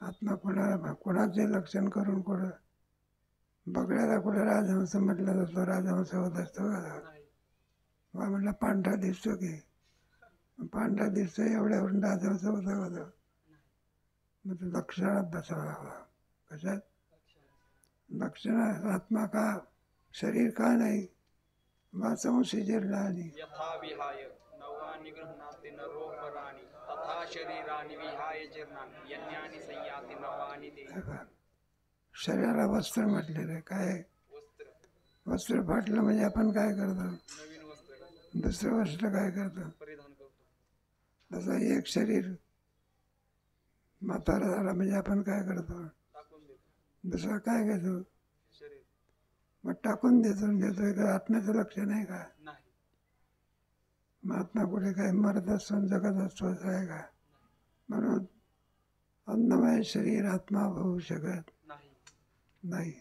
आत्मा कोणाला कोणाचे लक्षण करून कुठं बगड्याला कुठं राजहंस म्हटलं जातो, राजहंस होत असतो का? म्हटलं पांढरा दिसतो की, पांढरा दिसतो एवढ्यावरून राजहंस होता होतं. मग ते लक्षणात बसावं लागला. कशात? लक्षणात. आत्मा का, शरीर का नाही, वाचवशी जीर्णानी यथा विहाय नवानि गृह्णाति नरोपराणि तथा शरीरानि विहाय जीर्णानि यज्ञानि संयाति नवानि देहि. शरीराला वस्त्र म्हटलेलं आहे. काय वस्त्र, वस्त्र फाटलं म्हणजे आपण काय करतो, नवीन वस्त्र दुसरं वस्त्र काय करतो. परिधान करतो. तसं एक शरीर म्हातारा झाला म्हणजे आपण काय करतो, टाकून देतो. दुसरं काय घेतो, शरीर मग टाकून देतोय का? आत्म्याचं लक्षण आहे का? नाही. महात्मा कुठे काय मरत असतो जगत असतो असं आहे का? म्हणून अन्नमय शरीर आत्मा होऊ शकत नाही. नाही.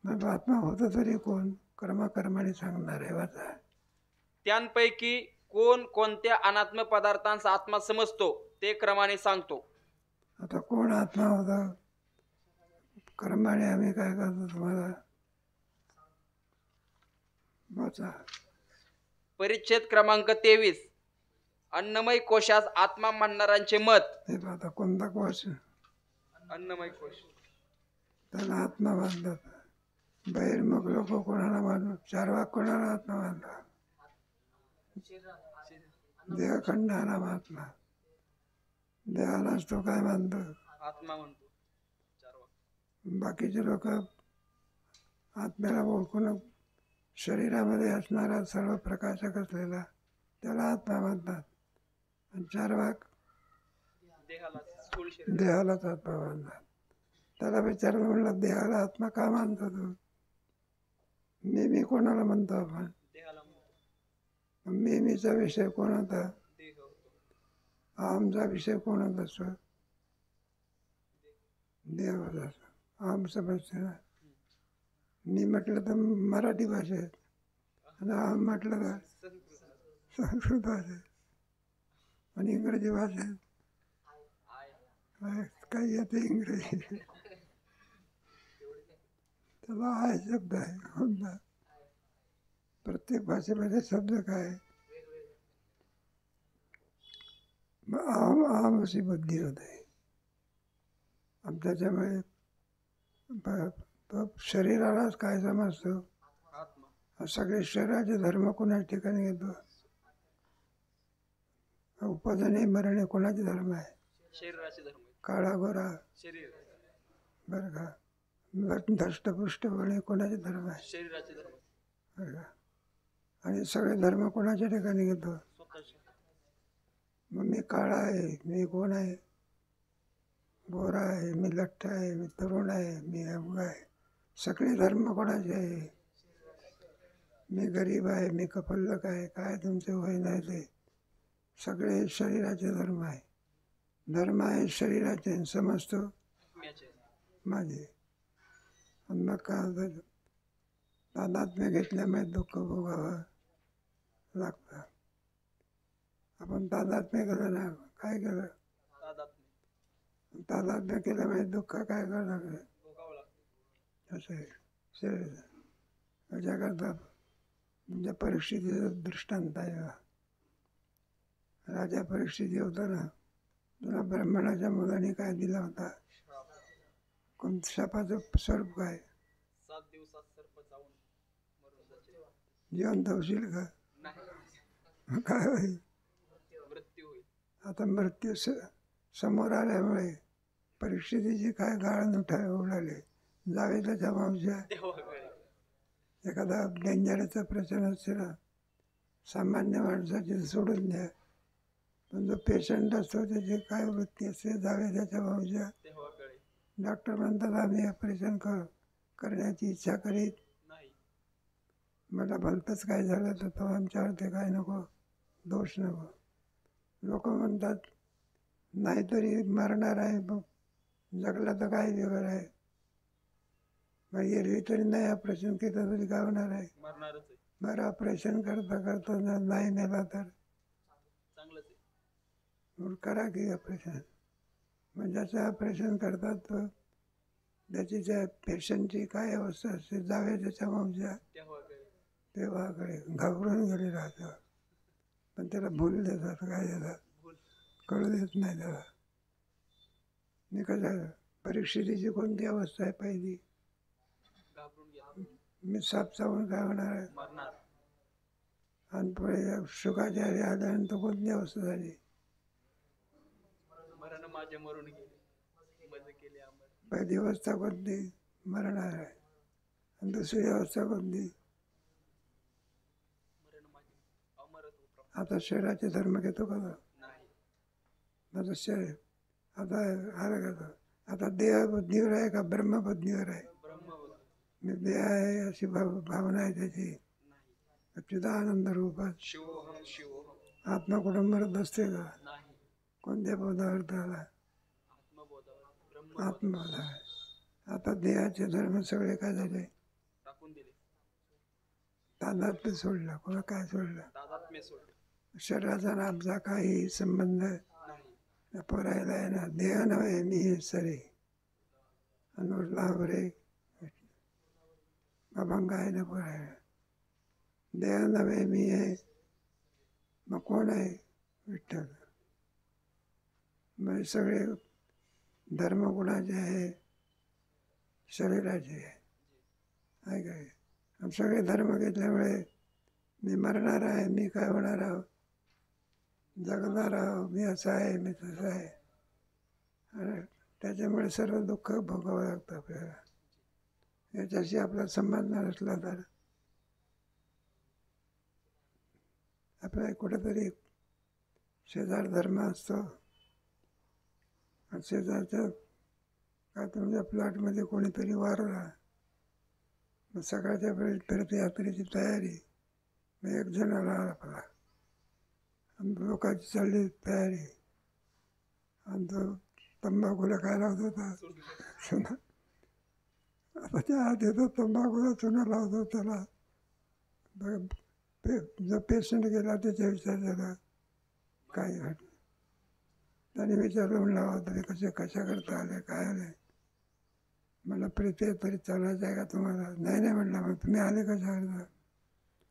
मग आत्मा होतं तरी कोण? कर्माने सांगणार आहे वाचा. त्यांपैकी कोण कोणत्या अनात्म पदार्थांचा आत्मा समजतो ते क्रमाने सांगतो. आता कोण आत्मा होता? कर्माने आम्ही काय करतो तुम्हाला वाचा. परिच्छेद क्रमांक 23. अन्नमय कोशास आत्मा म्हणणाऱ्यांचे मत. हे आता कोणता कोश अन्नमय कोश त्याला आत्मा बांधतात. बहिर्मुख लोक कोणाला मानू, चारवाक कोणाला आत्मा बांधतात, देहखंड आला महात्मा, देहालाच तो काय मानतो, आत्मा म्हणतो. बाकीचे लोक आत्म्याला ओळखून शरीरामध्ये असणारा सर्व प्रकाशक असलेला त्याला आत्मा मानतात, आणि चारवाक देहाला स्थूल शरीर, देहालाच आत्मा मानतात. त्याला विचारलं, म्हणलं देहाला आत्मा का मानतो तू? मी कोणाला म्हणतो आपण? देहाला म्हणतो. मीचा विषय कोण होता? देह होतो. अहमचा विषय कोण होता? स्व देह होता. अहम समजते ना. मी म्हटलं तर मराठी भाषेत, आणि अहम म्हटलं तर संस्कृत भाषेत, आणि इंग्रजी भाषेत काही येते इंग्रजी, त्याला आहे शब्द आहे. होता प्रत्येक भाषेमध्ये शब्द काय, अहम अशी बुद्धी होते. आणि त्याच्यामुळे तो शरीरालाच काय समजतो, आत्मा. सगळे शरीराचे धर्म कोणाच्या ठिकाणी घेतो. उपजने मरणे कोणाचे धर्म आहे? शरीराचे धर्म आहेत. काळा गोरा शरीर बरं का, धष्टपुष्ट होणे कोणाचे धर्म आहे? शरीराचे धर्म आहेत. बरं का. आणि सगळे धर्म कोणाच्या ठिकाणी घेतो? स्वतःचे. मग मी काळा आहे, मी कोण आहे? गोरा आहे, मी लठ्ठ आहे, मी तरुण आहे, मी अवघ आहे. सगळे धर्म कोणाचे आहे? मी गरीब आहे, मी कफल्लक आहे, काय तुमचे होय नाही ते सगळे शरीराचे धर्म आहे. धर्म आहे शरीराचे, समजतो आत्म्याचे. माझे. आणि मग काय होतं, तादात्म्य घेतल्यामुळे दुःख भोगावं लागतं. आपण तादात्म्य केलं ना, काय केलं? तादात्म्य. तादात्म्य केल्यामुळे दुःख काय करावं लागलं? भोगावं लागतं. असं आहे शरीर. त्याच्याकरता म्हणजे परिस्थितीचं दृष्टांत आहे. राजा परीक्षित होता ना, तुला ब्राह्मणाच्या मुलाने काय दिला होता? कोण शापाचं स्वरूप काय? 7 दिवसात सर्प चावून मरून जायचे. जिवंत होशील का? नाही. काय होईल? मृत्यू होईल. आता मृत्यू समोर आल्यामुळे परिस्थितीची काय गाळ उडाले. जावे त्याच्या मावश्या. देवाकडे. एखादा डेंजरचा प्रश्न असते ना, सामान्य माणसाची सोडून द्या, पण जो पेशंट असतो त्याची काय वृत्ती असते? जावे त्याच्या मावश्या. देवाकडे. डॉक्टर म्हणतात आम्ही ऑपरेशन करण्याची इच्छा करीत नाही. मला भलतंच काय झालं तर तो आमच्यावरती काय नको, दोष नको. लोक म्हणतात नाहीतरी मरणार आहे, मग जगला तर काय बिघड आहे? मग एरवी तरी नाही ऑपरेशन केलं तरी काय होणार आहे? मरणारच आहे. बरं ऑपरेशन करता करता नाही नेला तर चांगलंच आहे. मग करा की ऑपरेशन. मग ज्याचं ऑपरेशन करतात तो त्याची त्या पेशंटची काय अवस्था असते? जावे त्याच्या मावश्या. देवाकडे. देवाकडे घाबरून गेले राहतं, पण त्याला भूल देतात. काय देतात? भूल. कळू देत नाही त्याला. मी कसं परिस्थितीची कोणती अवस्था आहे पहिली? घाबरून गेला. मी साप चावून काय होणार आहे? मरणार. आणि पुढे सुखाच्या आधी आल्यानंतर कोणती अवस्था झाली? मरण माझे मरून गेले, मज केले अमर. पहिली अवस्था कोणती? मरणार आहे. आणि दुसरी अवस्था कोणती? मरण माझे अमरत्व. आता शरीराचे धर्म घेतो का? नाही. आता शरीर आता आलं का? आता देह बुद्धीवर आहे का ब्रह्म बुद्धीवर आहे? ब्रह्मबोध. मी देह आहे अशी भावना आहे त्याची. नाही. चिदानंद रूपात शिवोहम शिवोहम. आत्मा कुठं मरत असते का? नाही. कोणत्या बोधावर आला? आत्मबोधावर. ब्रह्म आत्मबोध आहे. आता देहाचे धर्म सगळे काय झाले? टाकून दिले. तादात्म्य सोडलं. कोणा काय सोडलं? तादात्म्य सोडले. शरीराचा ना आमचा काही संबंध नाही. पोरायला आहे ना. देह नव्हे मी हे सरे अनुरला बरे अभंग आहे ना पोरायला. देह नव्हे मी आहे, मग कोण आहे? विठ्ठल. मग सगळे धर्म कोणाचे आहे? शरीराचे आहे काय? आणि सगळे धर्म घेतल्यामुळे मी मरणार आहे, मी काय होणार आहो, जगणार आहो, मी असं आहे, मी तसं आहे. आणि त्याच्यामुळे सर्व दुःख भोगावं लागतं आपल्याला. याच्याशी आपला संबंध नसला तर आपला कुठेतरी शेजार धर्म असतो. आणि शेजारच्या का तुमच्या प्लॉटमध्ये कोणीतरी वारला, मग सकाळच्या वेळेस तीर्थयात्रेची तयारी. मग एक जण आला आपला आणि लोकांची चालली तयारी, आणि तो तंबाखूला काय लावत होता? चुना. आता त्या आधी तो तंबाखूला चुना लावत होता. त्याला जो पेशंट गेला त्याच्या विचार झाला काय घडलं. त्याने विचारलं म्हणलं तुम्ही कशा करता आले, काय आले? मला प्रीती तरी चालायचं आहे का तुम्हाला? नाही म्हणलं. मग तुम्ही आले कशा करता?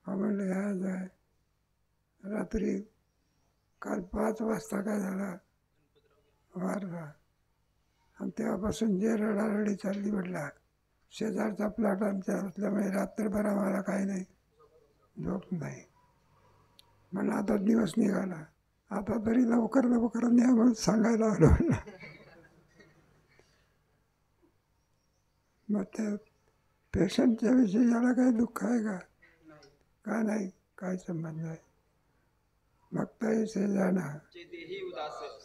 हा म्हणलं ह्याच आहे. रात्री काल 5 वाजता काय झाला? वारला. आणि तेव्हापासून जे रडारडी चालली म्हटला शेजारचा प्लॉट आमच्या असल्यामुळे रात्रभर आम्हाला काही नाही, झोप नाही. पण आता दिवस निघाला, आता तरी लवकर लवकर न्या म्हणून सांगायला आलो. मग त्या पेशंटच्या विषयी याला काही दुःख आहे का? का नाही, काय संबंध आहे. भक्ताई से जाणा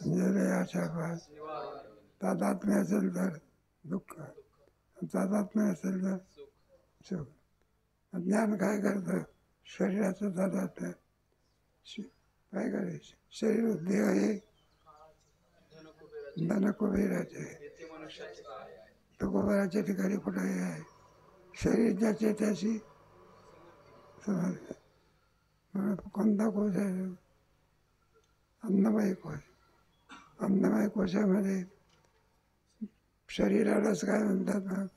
जरे आशापास, तादात्म्य असेल तर दुःख, तादात्म्य असेल तर सुख. ज्ञान काय करतं? शरीराचं तादात्म्य. काय करायचं? शरीर देह हे धनकुबेराचे, तुकोबराच्या ठिकाणी कुठेही आहे. शरीर ज्याचे त्याशी समजते. कोणता कोश आहे? अन्नमय कोश. अन्नमय कोशामध्ये शरीरालाच काय म्हणतात? मग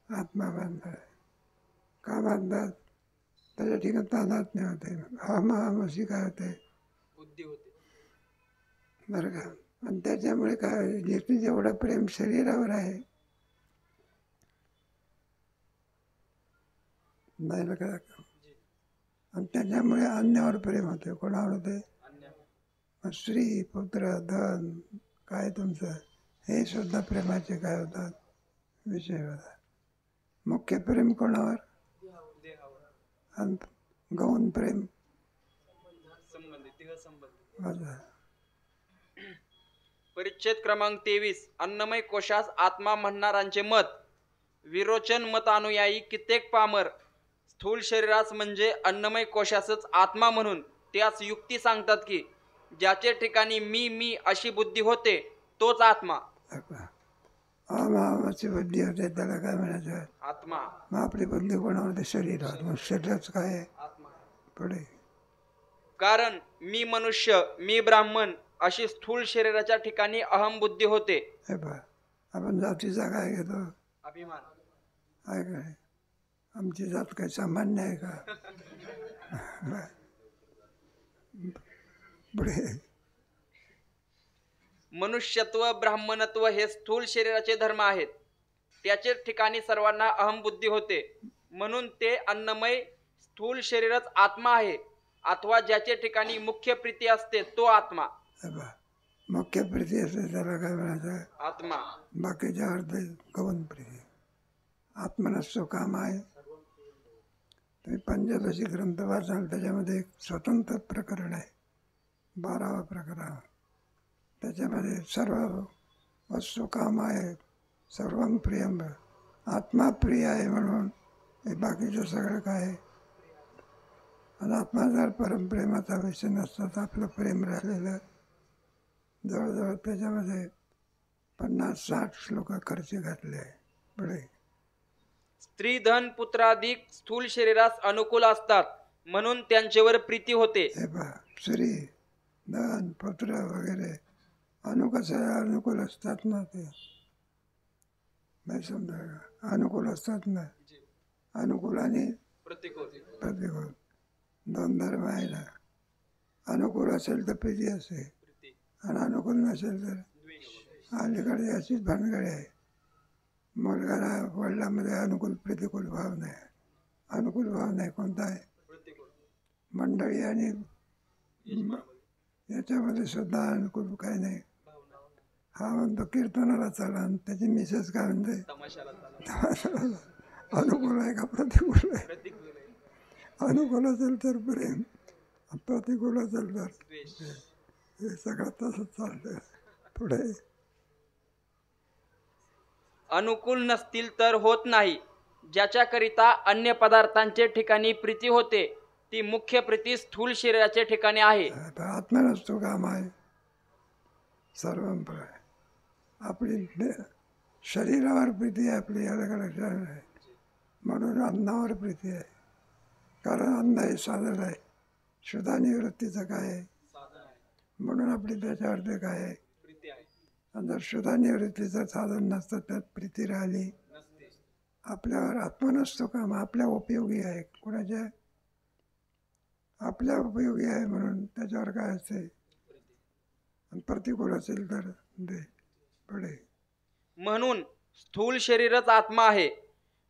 आत्मा बांधतात. का बांधतात? त्याच्या ठिकाणी तादात्म्य होते. अहमशी काय होते? बुद्धी होते. बरं का? आणि त्याच्यामुळे काय, जिथे जेवढं प्रेम शरीरावर आहे, नाही का, आणि त्याच्यामुळे अन्यावर प्रेम होते. कोणावर होते? स्त्री, पुत्र, धन, काय तुमचं, हे सुद्धा प्रेमाचे काय होतात? विषय होतात. मुख्य प्रेम कोणावर? आणि गौण प्रेम परिच्छेद क्रमांक 23. अन्नमय कोशास आत्मा म्हणणारांचे मत. विरोचन मत अनुयायी कित्येक पामर स्थूल शरीरास म्हणजे अन्नमय कोशासच आत्मा म्हणून त्यास युक्ती सांगतात की ज्याचे ठिकाणी मी मी अशी बुद्धी होते तोच आत्मा. अहमाची बुद्धी होते, त्याला काय म्हणायचं? आत्मा. मग आपली बुद्धी कोणावर होते? शरीरात. मग शरीराच काय आहे? आत्मा. पुढे कारण मी मनुष्य, मी ब्राह्मण अशी स्थूल शरीराच्या ठिकाणी अहम बुद्धी होते. हे पहा, आपण जातीचा काय घेतो? अभिमान. आहे काय? आमची जात काही सामान्य आहे का? पुढे मनुष्यत्व, ब्राह्मणत्व हे स्थूल शरीराचे धर्म आहेत. त्याचे ठिकाणी सर्वांना अहम बुद्धी होते, म्हणून ते अन्नमय स्थूल शरीरच आत्मा आहे. अथवा ज्याचे ठिकाणी मुख्य प्रीती असते तो आत्मा. मुख्य प्रीती असते त्याला काय म्हणायचं? आत्मा. बाकीच्या अर्थ गौण प्रीती. आत्मनस्सो काम आहे. तुम्ही पंचदशी ग्रंथ वाचाल, त्याच्यामध्ये एक स्वतंत्र प्रकरण आहे, 12वं प्रकरण. त्याच्यामध्ये सर्व वस्तू काम आहे, सर्वं प्रियम, आत्मा प्रिय आहे म्हणून हे बाकीचं सगळं काय आहे. आणि आत्मा जर परमप्रेमाचा विषय नसता तर आपलं प्रेम राहिलेलं जवळजवळ त्याच्यामध्ये 50-60 श्लोक खर्च घातले आहे. पुढे स्त्री, धन, पुत्राधिक स्थूल शरीरास अनुकूल असतात म्हणून त्यांच्यावर प्रीती होते. हे पहा, स्त्री, धन, पुत्र वगैरे अनुकूल असतात ना. ते नाही समजा, अनुकूल असतात ना. अनुकूल आणि प्रतिकूल दोन धर्म आहे ना. अनुकूल असेल तर प्रीती असते, आणि अनुकूल नसेल तर अलीकडे अशीच भानगडी आहे. मुलगाला वडिलांमध्ये अनुकूल प्रतिकूल भाव नाही. अनुकूल भाव नाही, कोणता आहे? मंडळी आणि याच्यामध्ये सुद्धा अनुकूल काय नाही. हा म्हणतो कीर्तनाला चला, आणि त्याची मिसेस काय म्हणते? अनुकूल आहे का प्रतिकूल आहे? अनुकूल असेल तर प्रेम, प्रतिकूल असेल तर हे सगळं तसंच चालतं. पुढे अनुकूल नसतील तर होत नाही. ज्याच्याकरिता अन्य पदार्थांचे ठिकाणी प्रीती होते ती मुख्य प्रीती स्थूल शरीराच्या ठिकाणी आहे. आत्मनसतो काम आहे. सर्व आपली शरीरावर प्रीती आहे, आपली अलग अलग आहे. म्हणून अन्नावर प्रीती आहे, कारण अन्न हे साधन आहे. शुद्धा निवृत्तीचं काय आहे? म्हणून आपली त्याच्यावर काय आहे? आणि जर शुद्धा निवृत्तीचं साधन नसतं, त्यात प्रीती राहिली, आपल्यावर आत्मनसतो काम, आपल्या उपयोगी आहे. कोणाच्या? आपल्या उपयोगी आहे म्हणून त्याच्यावर काय असते? आणि प्रतिकूल असेल तर दे. पुढे म्हणून स्थूल शरीरच आत्मा आहे.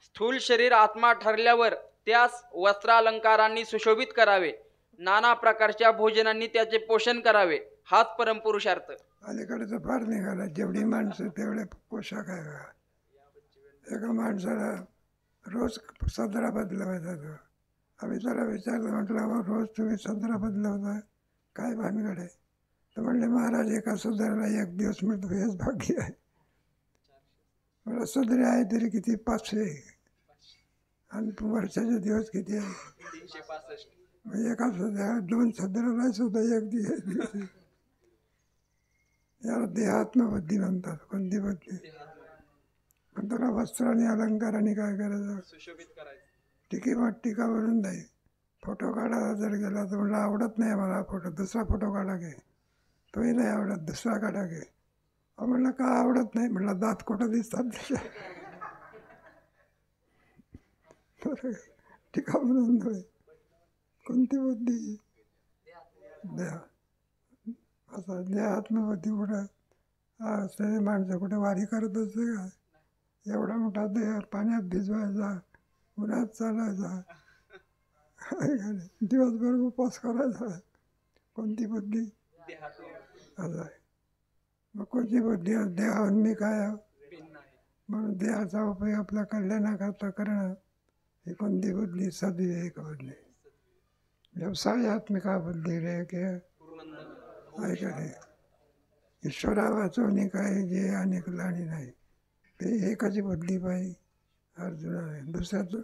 स्थूल शरीर आत्मा ठरल्यावर त्यास वस्त्रालंकारांनी सुशोभित करावे, नाना प्रकारच्या भोजनांनी त्याचे पोषण करावे, हाच परमपुरुषार्थ. अलीकडे तर फार निघाला, जेवढी माणसं तेवढे पोशाख आहे बघा. एका माणसाला रोज सदरा बदलवायचा तो. आम्ही त्याला विचारलं, म्हटलं रोज तुम्ही सदरा बदलवता, काय भानगड आहे? तर म्हणले महाराज एका सदराला एक दिवस मिळतो हेच भाग्य आहे. मला सदरे आहे तरी किती 500 आणि वर्षाचे दिवस किती आहे? 365. म्हणजे एका सदरा 2 सदराला सुद्धा एक दिवस. याला देहात्मबुद्धी म्हणतात. कोणती बुद्धी? पण त्याला वस्त्र आणि अलंकाराने काय करायचं? सुशोभित करायचं. टीका बनून जाईल. फोटो काढायला जर गेला तर म्हणलं आवडत नाही मला फोटो, दुसरा फोटो काढा घे. तोही नाही आवडत, दुसरा काढा घे. म्हणलं का आवडत नाही? म्हणलं दात कुठं दिसतात टीका बनून जाईल. कोणती बुद्धी? देहा. असं देहात्मबुद्धी कुठं असलेली माणसं कुठे वारी करत असते का? एवढा मोठा देह पाण्यात भिजवायचा, उन्हात चालायचा, दिवसभर उपवास करायचा. कोणती बुद्धी? असं आहे. मग कोणती बुद्धी? देहान्मी काय? म्हणून देहाचा उपयोग आपल्या कल्याणाकरता करणं ही कोणती बुद्धी? सद्विवेक बुद्धी. व्यवसायात्मिका बुद्धी रे के ऐकले. ईश्वरा वाचवणे काय जे अनेक लाणी नाही, ते एकच बुद्धी पाहिजे अर्जुना. दुसऱ्याच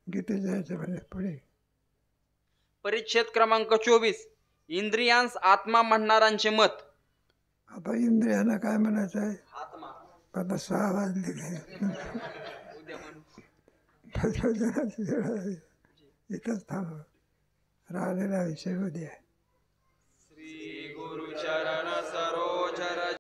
गीतेच्या ह्याच्यामध्ये पुढे परिच्छेद क्रमांक 24. इंद्रियांस आत्मा म्हणणाऱ्यांचे मत. आता इंद्रियांना काय म्हणायचं आहे? आत्मा. आता 6 वाजले भजनाची वेळ आहे. इथंच थांबा. राहिलेला विषय उद्या.